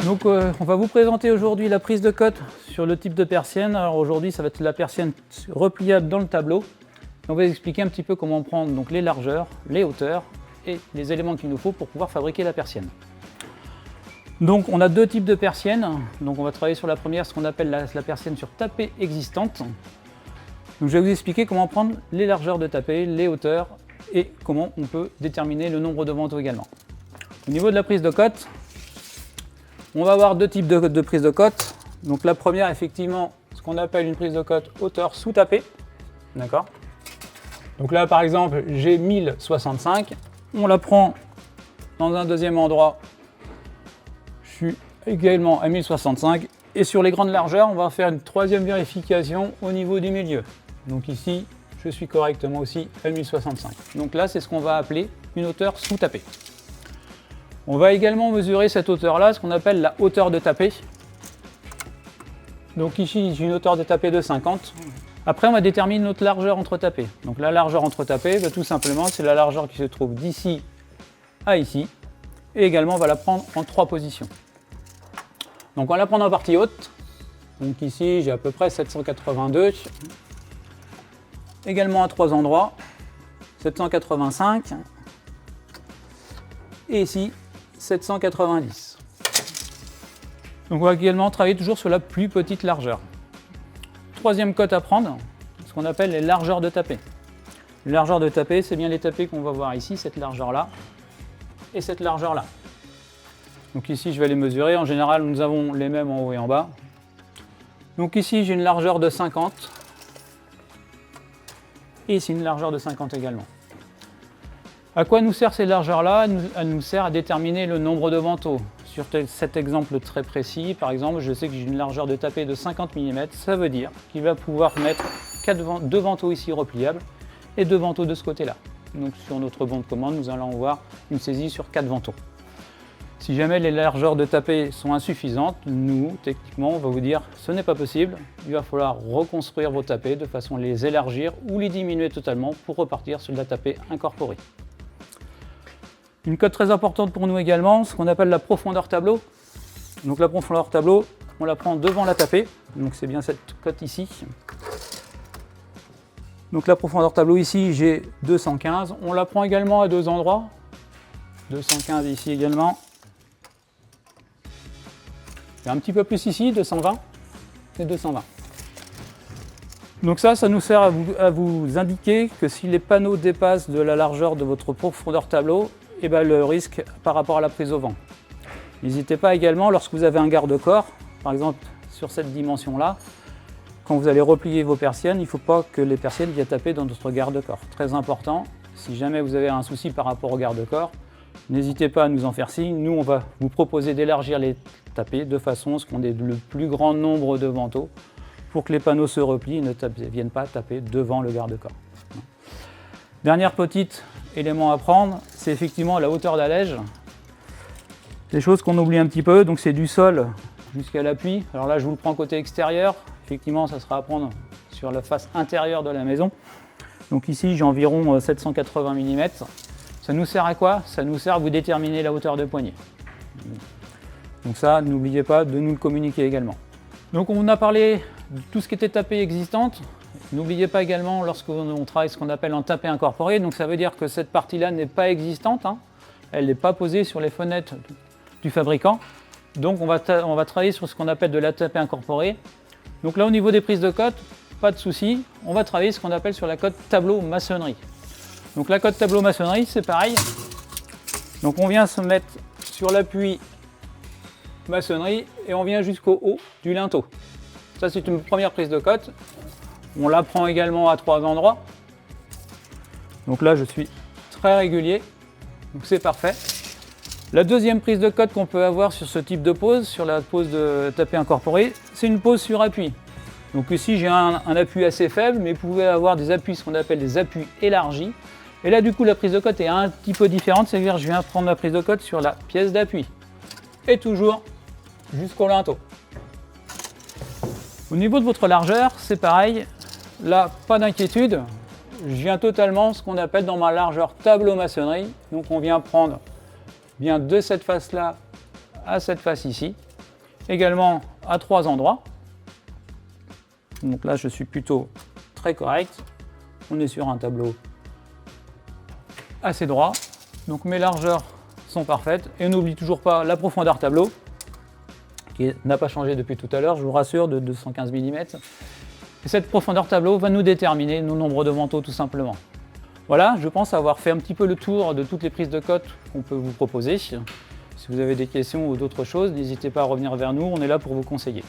Donc on va vous présenter aujourd'hui la prise de cote sur le type de persienne. Alors aujourd'hui ça va être la persienne repliable dans le tableau. On va expliquer un petit peu comment prendre donc les largeurs, les hauteurs et les éléments qu'il nous faut pour pouvoir fabriquer la persienne. Donc on a deux types de persiennes. Donc on va travailler sur la première, ce qu'on appelle la persienne sur tapée existante. Donc je vais vous expliquer comment prendre les largeurs de tapée, les hauteurs et comment on peut déterminer le nombre de vantaux également. Au niveau de la prise de cote, on va avoir deux types de prise de cote. Donc la première, effectivement, ce qu'on appelle une prise de cote hauteur sous tapée. D'accord. Donc là, par exemple, j'ai 1065. On la prend dans un deuxième endroit. Je suis également à 1065. Et sur les grandes largeurs, on va faire une troisième vérification au niveau du milieu. Donc ici, je suis correctement aussi à 1065. Donc là, c'est ce qu'on va appeler une hauteur sous tapée. On va également mesurer cette hauteur-là, ce qu'on appelle la hauteur de tapée. Donc ici, j'ai une hauteur de tapée de 50. Après, on va déterminer notre largeur entre tapées. Donc la largeur entre tapées, tout simplement, c'est la largeur qui se trouve d'ici à ici. Et également, on va la prendre en 3 positions. Donc on va la prendre en partie haute. Donc ici, j'ai à peu près 782. Également à 3 endroits. 785. Et ici, 790. Donc on va également travailler toujours sur la plus petite largeur. Troisième cote à prendre, ce qu'on appelle les largeurs de tapée. Les largeurs de tapée, c'est bien les tapées qu'on va voir ici, cette largeur-là et cette largeur-là. Donc ici, je vais les mesurer. En général, nous avons les mêmes en haut et en bas. Donc ici, j'ai une largeur de 50. Et ici, une largeur de 50 également. À quoi nous sert ces largeurs-là? Elle nous sert à déterminer le nombre de vantaux. Sur cet exemple très précis, par exemple, je sais que j'ai une largeur de tapée de 50 mm. Ça veut dire qu'il va pouvoir mettre 2 vantaux ici repliables et 2 vantaux de ce côté-là. Donc sur notre bon de commande, nous allons voir une saisie sur 4 vantaux. Si jamais les largeurs de tapée sont insuffisantes, nous, techniquement, on va vous dire ce n'est pas possible. Il va falloir reconstruire vos tapées de façon à les élargir ou les diminuer totalement pour repartir sur de la tapée incorporée. Une cote très importante pour nous également, ce qu'on appelle la profondeur tableau. Donc la profondeur tableau, on la prend devant la tapée, donc c'est bien cette cote ici. Donc la profondeur tableau ici, j'ai 215. On la prend également à 2 endroits. 215 ici également. Et un petit peu plus ici, 220 et 220. Donc ça nous sert à vous indiquer que si les panneaux dépassent de la largeur de votre profondeur tableau, et le risque par rapport à la prise au vent. N'hésitez pas également, lorsque vous avez un garde-corps, par exemple sur cette dimension-là, quand vous allez replier vos persiennes, il ne faut pas que les persiennes viennent taper dans notre garde-corps. Très important, si jamais vous avez un souci par rapport au garde-corps, n'hésitez pas à nous en faire signe. Nous, on va vous proposer d'élargir les tapées de façon à ce qu'on ait le plus grand nombre de vantaux pour que les panneaux se replient et ne viennent pas taper devant le garde-corps. Dernière petite élément à prendre, c'est effectivement la hauteur d'allège. Des choses qu'on oublie un petit peu, donc c'est du sol jusqu'à l'appui. Alors là, je vous le prends côté extérieur. Effectivement, ça sera à prendre sur la face intérieure de la maison. Donc ici, j'ai environ 780 mm. Ça nous sert à quoi? Ça nous sert à vous déterminer la hauteur de poignée. Donc ça, n'oubliez pas de nous le communiquer également. Donc on a parlé de tout ce qui était tapée existante. N'oubliez pas également, lorsqu'on travaille ce qu'on appelle en tapée incorporée, donc ça veut dire que cette partie-là n'est pas existante, elle n'est pas posée sur les fenêtres du fabricant. Donc on va travailler sur ce qu'on appelle de la tapée incorporée. Donc là, au niveau des prises de cote, pas de souci, on va travailler ce qu'on appelle sur la cote tableau maçonnerie. Donc la cote tableau maçonnerie, c'est pareil. Donc on vient se mettre sur l'appui maçonnerie et on vient jusqu'au haut du linteau. Ça, c'est une première prise de cote. On la prend également à 3 endroits. Donc là, je suis très régulier. Donc c'est parfait. La deuxième prise de cote qu'on peut avoir sur ce type de pose, sur la pose de tapée incorporée, c'est une pose sur appui. Donc ici, j'ai un appui assez faible, mais vous pouvez avoir des appuis, ce qu'on appelle des appuis élargis. Et là, du coup, la prise de cote est un petit peu différente. C'est-à-dire que je viens prendre la prise de cote sur la pièce d'appui. Et toujours jusqu'au linteau. Au niveau de votre largeur, c'est pareil. Là, pas d'inquiétude, je viens totalement ce qu'on appelle dans ma largeur tableau maçonnerie. Donc on vient prendre bien de cette face-là à cette face ici. également à 3 endroits. Donc là, je suis plutôt très correct. On est sur un tableau assez droit. Donc mes largeurs sont parfaites. Et on n'oublie toujours pas la profondeur tableau, qui n'a pas changé depuis tout à l'heure, je vous rassure, de 215 mm. Et cette profondeur tableau va nous déterminer nos nombres de vantaux tout simplement. Voilà, je pense avoir fait un petit peu le tour de toutes les prises de cote qu'on peut vous proposer. Si vous avez des questions ou d'autres choses, n'hésitez pas à revenir vers nous, on est là pour vous conseiller.